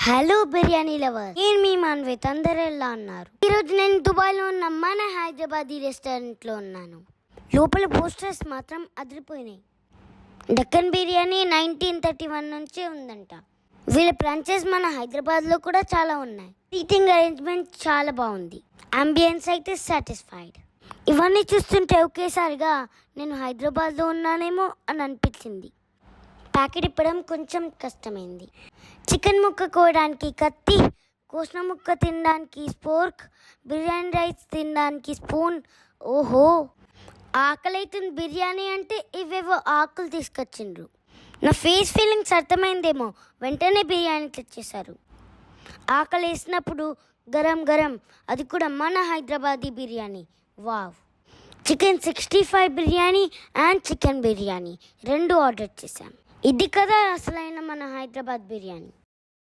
Hello biryani lover, నేను మీ మాన్విత్. అందరూ ఎలా ఉన్నారు? ఈరోజు నేను దుబాయ్లో ఉన్న మన హైదరాబాదీ రెస్టారెంట్లో ఉన్నాను. లోపల పోస్టర్స్ మాత్రం అదిరిపోయినాయి. డక్కన్ బిర్యానీ 1931 నుంచే ఉందంట. వీళ్ళ బ్రాంచెస్ మన హైదరాబాద్లో కూడా చాలా ఉన్నాయి. సీటింగ్ అరేంజ్మెంట్ చాలా బాగుంది. అంబియన్స్ అయితే సాటిస్ఫైడ్. ఇవన్నీ చూస్తుంటే ఒకేసారిగా నేను హైదరాబాద్లో ఉన్నానేమో అని అనిపించింది. ప్యాకెట్ ఇప్పడం కొంచెం కష్టమైంది. చికెన్ ముక్క కోయడానికి కత్తి, కోసిన ముక్క తినడానికి స్పోర్క్, బిర్యానీ రైస్ తినడానికి స్పూన్. ఓహో, ఆకలి అవుతుంది. బిర్యానీ అంటే ఇవేవో ఆకులు తీసుకొచ్చిండ్రు. నా ఫేస్ ఫీలింగ్స్ అర్థమైందేమో, వెంటనే బిర్యానీ తెచ్చేశారు. ఆకలి వేసినప్పుడు గరం గరం, అది కూడా మన Hyderabadi biryani. Wow! Chicken 65 biryani and chicken biryani 2 order చేశాం. ఇది కదా అసలైన మన హైదరాబాద్ బిర్యానీ.